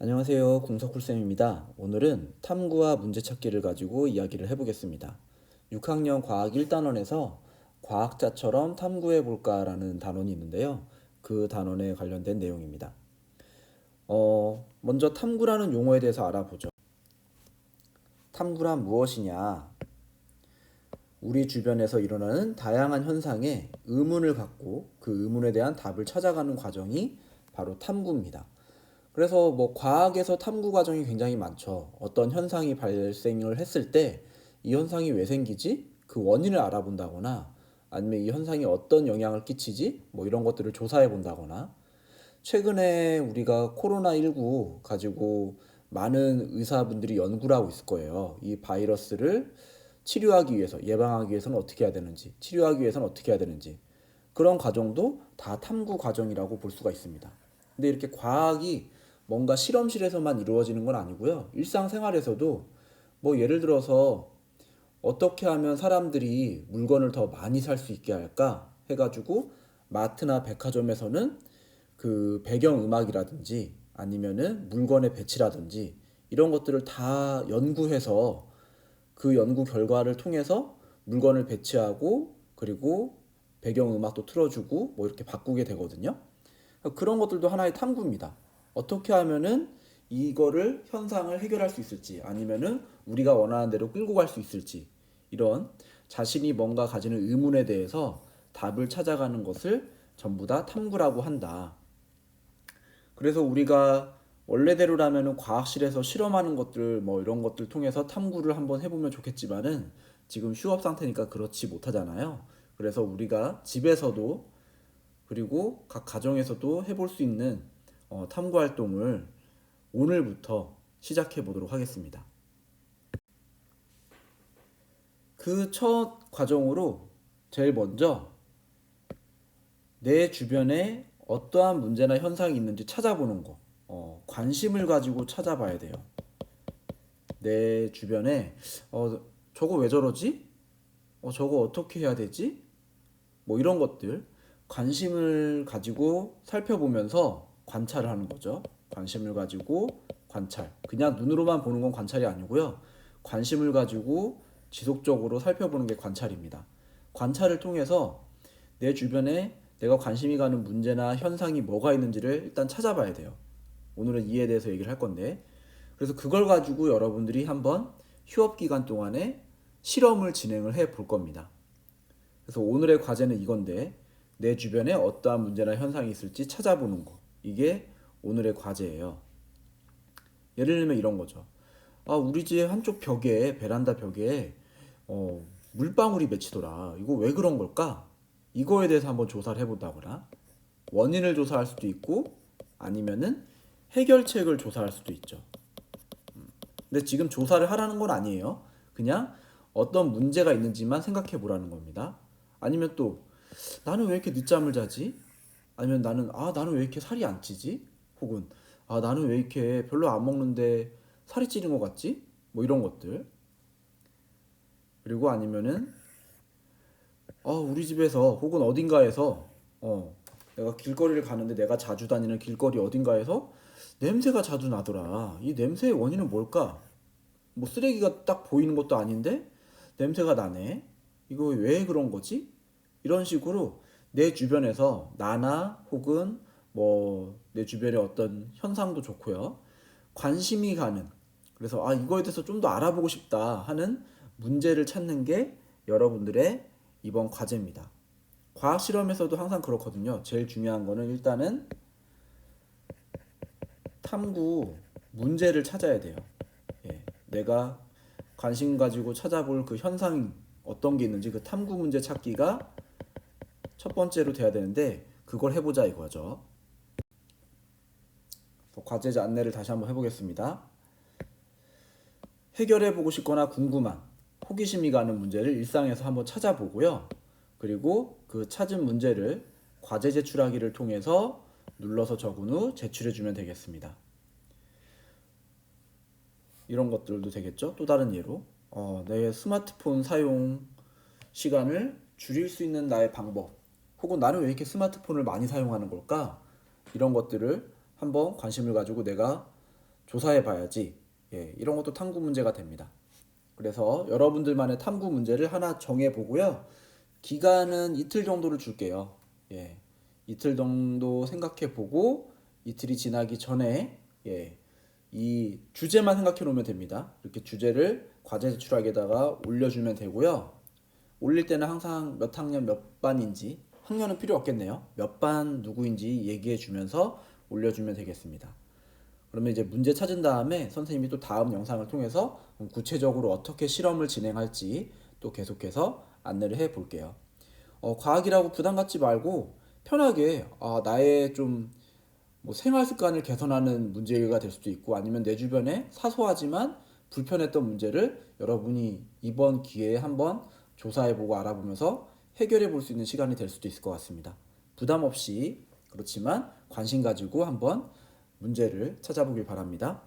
안녕하세요. 공석쿨쌤입니다. 오늘은 탐구와 문제찾기를 가지고 이야기를 해보겠습니다. 6학년 과학 1단원에서 과학자처럼 탐구해볼까라는 단원이 있는데요. 그 단원에 관련된 내용입니다. 먼저 탐구라는 용어에 대해서 알아보죠. 탐구란 무엇이냐? 우리 주변에서 일어나는 다양한 현상에 의문을 갖고 그 의문에 대한 답을 찾아가는 과정이 바로 탐구입니다. 그래서 뭐 과학에서 탐구 과정이 굉장히 많죠. 어떤 현상이 발생을 했을 때 이 현상이 왜 생기지? 그 원인을 알아본다거나 아니면 이 현상이 어떤 영향을 끼치지? 뭐 이런 것들을 조사해 본다거나 최근에 우리가 코로나19 가지고 많은 의사분들이 연구를 하고 있을 거예요. 이 바이러스를 치료하기 위해서, 예방하기 위해서는 어떻게 해야 되는지, 치료하기 위해서는 어떻게 해야 되는지 그런 과정도 다 탐구 과정이라고 볼 수가 있습니다. 근데 이렇게 과학이 뭔가 실험실에서만 이루어지는 건 아니고요. 일상생활에서도 뭐 예를 들어서 어떻게 하면 사람들이 물건을 더 많이 살 수 있게 할까 해가지고 마트나 백화점에서는 그 배경음악이라든지 아니면은 물건의 배치라든지 이런 것들을 다 연구해서 그 연구 결과를 통해서 물건을 배치하고 그리고 배경음악도 틀어주고 뭐 이렇게 바꾸게 되거든요. 그런 것들도 하나의 탐구입니다. 어떻게 하면은 이거를 현상을 해결할 수 있을지 아니면은 우리가 원하는 대로 끌고 갈 수 있을지 이런 자신이 뭔가 가지는 의문에 대해서 답을 찾아가는 것을 전부 다 탐구라고 한다. 그래서 우리가 원래대로라면은 과학실에서 실험하는 것들 뭐 이런 것들 통해서 탐구를 한번 해보면 좋겠지만은 지금 휴업 상태니까 그렇지 못하잖아요. 그래서 우리가 집에서도 그리고 각 가정에서도 해볼 수 있는 탐구 활동을 오늘부터 시작해 보도록 하겠습니다. 그 첫 과정으로 제일 먼저 내 주변에 어떠한 문제나 현상이 있는지 찾아보는 거. 관심을 가지고 찾아봐야 돼요. 내 주변에 저거 왜 저러지? 저거 어떻게 해야 되지? 뭐 이런 것들 관심을 가지고 살펴보면서 관찰을 하는 거죠. 관심을 가지고 관찰. 그냥 눈으로만 보는 건 관찰이 아니고요. 관심을 가지고 지속적으로 살펴보는 게 관찰입니다. 관찰을 통해서 내 주변에 내가 관심이 가는 문제나 현상이 뭐가 있는지를 일단 찾아봐야 돼요. 오늘은 이에 대해서 얘기를 할 건데 그래서 그걸 가지고 여러분들이 한번 휴업 기간 동안에 실험을 진행을 해 볼 겁니다. 그래서 오늘의 과제는 이건데 내 주변에 어떠한 문제나 현상이 있을지 찾아보는 거. 이게 오늘의 과제예요. 예를 들면 이런 거죠. 우리 집 한쪽 벽에 베란다 벽에 물방울이 맺히더라. 이거 왜 그런 걸까? 이거에 대해서 한번 조사를 해본다거나 원인을 조사할 수도 있고 아니면은 해결책을 조사할 수도 있죠. 근데 지금 조사를 하라는 건 아니에요. 그냥 어떤 문제가 있는지만 생각해 보라는 겁니다. 아니면 또 나는 왜 이렇게 늦잠을 자지? 아니면 나는 왜 이렇게 살이 안 찌지? 혹은 나는 왜 이렇게 별로 안 먹는데 살이 찌는 것 같지? 뭐 이런 것들. 그리고 아니면은 우리 집에서 혹은 어딘가에서 내가 길거리를 가는데 내가 자주 다니는 길거리 어딘가에서 냄새가 자주 나더라. 이 냄새의 원인은 뭘까? 뭐 쓰레기가 딱 보이는 것도 아닌데 냄새가 나네. 이거 왜 그런 거지? 이런 식으로 내 주변에서 나나 혹은 뭐 내 주변의 어떤 현상도 좋고요. 관심이 가는 그래서 이거에 대해서 좀 더 알아보고 싶다 하는 문제를 찾는 게 여러분들의 이번 과제입니다. 과학 실험에서도 항상 그렇거든요. 제일 중요한 거는 일단은 탐구 문제를 찾아야 돼요. 예, 내가 관심 가지고 찾아볼 그 현상 어떤 게 있는지 그 탐구 문제 찾기가 첫 번째로 돼야 되는데 그걸 해보자 이거죠. 과제제 안내를 다시 한번 해보겠습니다. 해결해보고 싶거나 궁금한 호기심이 가는 문제를 일상에서 한번 찾아보고요. 그리고 그 찾은 문제를 과제 제출하기를 통해서 눌러서 적은 후 제출해주면 되겠습니다. 이런 것들도 되겠죠. 또 다른 예로 내 스마트폰 사용 시간을 줄일 수 있는 나의 방법 혹은 나는 왜 이렇게 스마트폰을 많이 사용하는 걸까? 이런 것들을 한번 관심을 가지고 내가 조사해 봐야지. 예, 이런 것도 탐구 문제가 됩니다. 그래서 여러분들만의 탐구 문제를 하나 정해 보고요. 기간은 이틀 정도를 줄게요. 예, 이틀 정도 생각해 보고 이틀이 지나기 전에 예, 이 주제만 생각해 놓으면 됩니다. 이렇게 주제를 과제 제출하기에다가 올려주면 되고요. 올릴 때는 항상 몇 학년 몇 반인지, 학년은 필요 없겠네요. 몇 반 누구인지 얘기해 주면서 올려주면 되겠습니다. 그러면 이제 문제 찾은 다음에 선생님이 또 다음 영상을 통해서 구체적으로 어떻게 실험을 진행할지 또 계속해서 안내를 해 볼게요. 과학이라고 부담 갖지 말고 편하게 나의 좀 뭐 생활 습관을 개선하는 문제가 될 수도 있고 아니면 내 주변에 사소하지만 불편했던 문제를 여러분이 이번 기회에 한번 조사해보고 알아보면서 해결해 볼 수 있는 시간이 될 수도 있을 것 같습니다. 부담 없이 그렇지만 관심 가지고 한번 문제를 찾아보길 바랍니다.